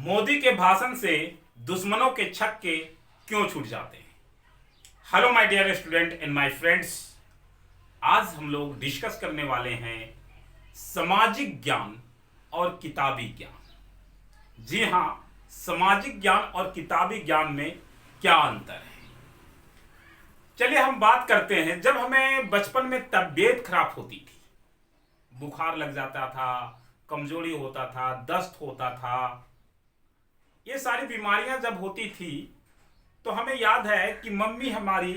मोदी के भाषण से दुश्मनों के छक्के क्यों छूट जाते हैं। Hello my dear student and my friends, आज हम लोग डिस्कस करने वाले हैं सामाजिक ज्ञान और किताबी ज्ञान। जी हाँ, सामाजिक ज्ञान और किताबी ज्ञान में क्या अंतर है। चलिए हम बात करते हैं। जब हमें बचपन में तबीयत खराब होती थी, बुखार लग जाता था, कमजोरी होता था, दस्त होता था, ये सारी बीमारियां जब होती थी तो हमें याद है कि मम्मी हमारी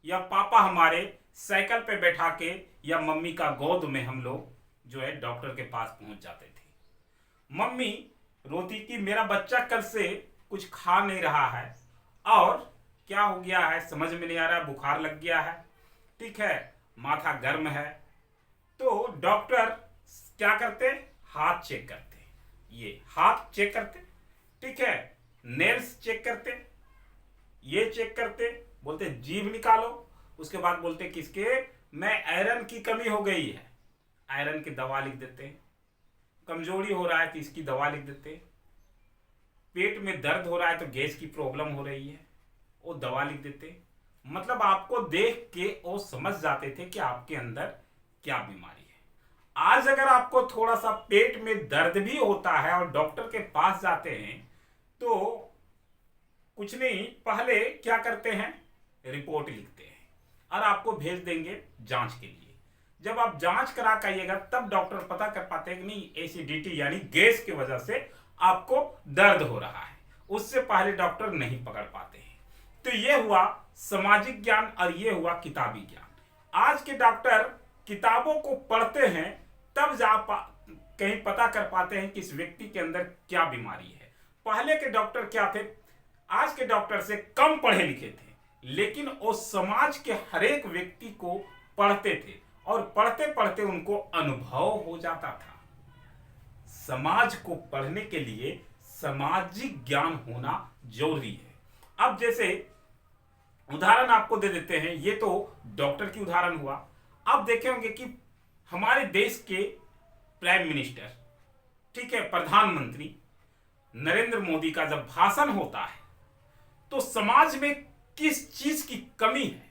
या पापा हमारे साइकिल पे बैठा के या मम्मी का गोद में हम लोग जो है डॉक्टर के पास पहुंच जाते थे। मम्मी रोती कि मेरा बच्चा कल से कुछ खा नहीं रहा है और क्या हो गया है समझ में नहीं आ रहा है, बुखार लग गया है, ठीक है, माथा गर्म है। तो डॉक्टर क्या करते, हाथ चेक करते, ये हाथ चेक करते, ठीक है, नेल्स चेक करते, ये चेक करते, बोलते जीभ निकालो, उसके बाद बोलते किसके, मैं आयरन की कमी हो गई है, आयरन की दवा लिख देते, कमजोरी हो रहा है तो इसकी दवा लिख देते, पेट में दर्द हो रहा है तो गैस की प्रॉब्लम हो रही है, वो दवा लिख देते। मतलब आपको देख के वो समझ जाते थे कि आपके अंदर क्या बीमारी है। आज अगर आपको थोड़ा सा पेट में दर्द भी होता है और डॉक्टर के पास जाते हैं तो कुछ नहीं, पहले क्या करते हैं, रिपोर्ट लिखते हैं और आपको भेज देंगे जांच के लिए। जब आप जांच करा के आइएगा तब डॉक्टर पता कर पाते हैं कि नहीं, एसिडिटी यानी गैस की वजह से आपको दर्द हो रहा है, उससे पहले डॉक्टर नहीं पकड़ पाते हैं। तो ये हुआ सामाजिक ज्ञान और ये हुआ किताबी ज्ञान। आज के डॉक्टर किताबों को पढ़ते हैं तब कहीं पता कर पाते हैं कि इस व्यक्ति के अंदर क्या बीमारी है। पहले के डॉक्टर क्या थे, आज के डॉक्टर से कम पढ़े लिखे थे, लेकिन वो समाज के हर एक व्यक्ति को पढ़ते थे और पढ़ते पढ़ते उनको अनुभव हो जाता था। समाज को पढ़ने के लिए सामाजिक ज्ञान होना जरूरी है। अब जैसे उदाहरण आपको दे देते हैं, ये तो डॉक्टर की उदाहरण हुआ। अब देखे होंगे कि हमारे देश के प्राइम मिनिस्टर, ठीक है, प्रधानमंत्री नरेंद्र मोदी का जब भाषण होता है तो समाज में किस चीज की कमी है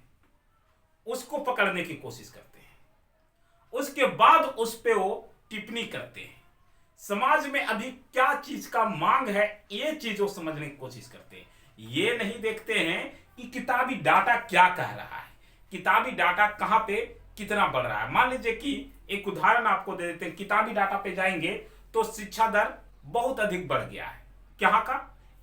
उसको पकड़ने की कोशिश करते हैं, उसके बाद उस पे वो टिप्पणी करते हैं। समाज में अभी क्या चीज का मांग है ये चीज वो समझने की कोशिश करते हैं। ये नहीं देखते हैं कि किताबी डाटा क्या कह रहा है, किताबी डाटा कहां पे कितना बढ़ रहा है। मान लीजिए कि एक उदाहरण आपको दे देते हैं, किताबी डाटा पे जाएंगे तो शिक्षा दर बहुत अधिक बढ़ गया है, क्या का,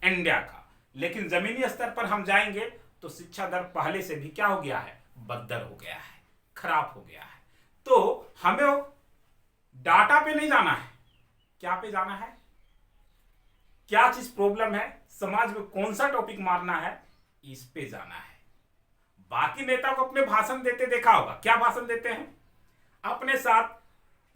इंडिया का। लेकिन जमीनी स्तर पर हम जाएंगे तो शिक्षा दर पहले से भी क्या हो गया है, बदतर हो गया है, खराब हो गया है। तो हमें डाटा पे नहीं जाना है, क्या पे जाना है, क्या चीज प्रॉब्लम है, समाज में कौन सा टॉपिक मारना है, इस पे जाना है। बाकी नेता को अपने भाषण देते देखा होगा, क्या भाषण देते हैं, अपने साथ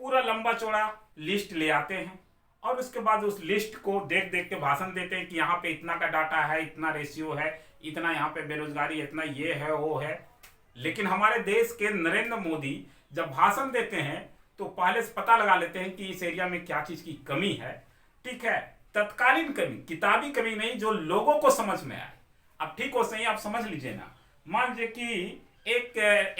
पूरा लंबा चौड़ा लिस्ट ले आते हैं और उसके बाद उस लिस्ट को देख देख के भाषण देते हैं कि यहाँ पे इतना का डाटा है, इतना रेशियो है, इतना यहाँ पे बेरोजगारी, इतना ये है वो है। लेकिन हमारे देश के नरेंद्र मोदी जब भाषण देते हैं तो पहले से पता लगा लेते हैं कि इस एरिया में क्या चीज की कमी है, ठीक है, तत्कालीन कमी, किताबी कमी नहीं, जो लोगों को समझ में आए। अब ठीक हो सही आप समझ लीजिए ना, मान लीजिए कि एक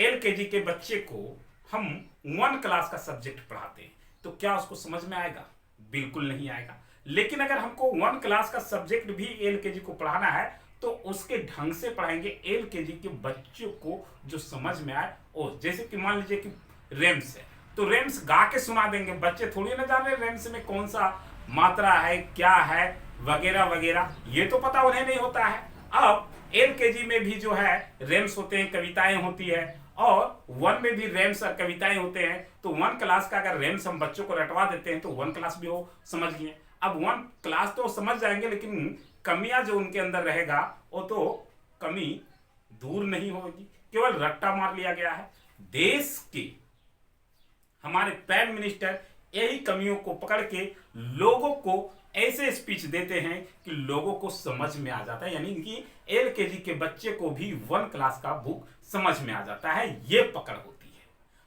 LKG के बच्चे को हम 1 क्लास का सब्जेक्ट पढ़ाते हैं तो क्या उसको समझ में आएगा, बिल्कुल नहीं आएगा। लेकिन अगर हमको 1 क्लास का सब्जेक्ट भी LKG को पढ़ाना है तो उसके ढंग से पढ़ाएंगे, LKG के बच्चों को जो समझ में आए। और जैसे कि मान लीजिए कि रेम्स है तो रेम्स गा के सुना देंगे, बच्चे थोड़ी ना जान रहे रेम्स में कौन सा मात्रा है, क्या है, वगैरह वगैरह, ये तो पता उन्हें नहीं होता है। अब LKG में भी जो है रेम्स होते हैं, कविताएं होती है, और 1 में भी रेम्स और कविताएं होते हैं। तो 1 क्लास का अगर रेम्स हम बच्चों को रटवा देते हैं तो 1 क्लास भी हो समझ लिए। अब 1 क्लास तो समझ जाएंगे, लेकिन कमियां जो उनके अंदर रहेगा वो तो कमी दूर नहीं होगी, केवल रट्टा मार लिया गया है। देश के हमारे प्राइम मिनिस्टर यही कमियों को पकड़ के लोगों को ऐसे स्पीच देते हैं कि लोगों को समझ में आ जाता है, यानी कि LKG के बच्चे को भी 1 क्लास का बुक समझ में आ जाता है, ये पकड़ होती है।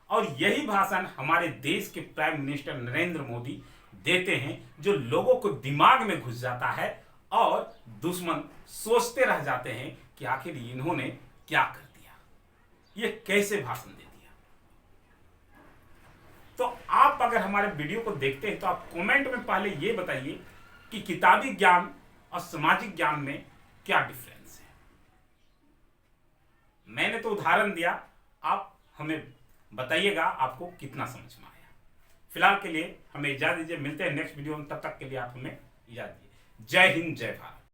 और यही भाषण हमारे देश के प्राइम मिनिस्टर नरेंद्र मोदी देते हैं जो लोगों को दिमाग में घुस जाता है और दुश्मन सोचते रह जाते हैं कि आखिर इन्होंने क्या कर दिया, ये कैसे भाषण दे दिया। तो आप अगर हमारे वीडियो को देखते हैं तो आप कमेंट में पहले ये बताइए कि किताबी ज्ञान और सामाजिक ज्ञान में क्या डिफरेंस है। मैंने तो उदाहरण दिया, आप हमें बताइएगा आपको कितना समझ में आया। फिलहाल के लिए हमें इजाजत दीजिए, मिलते हैं नेक्स्ट वीडियो में, तब तक के लिए आप हमें इजाजत दीजिए। जय हिंद, जय भारत।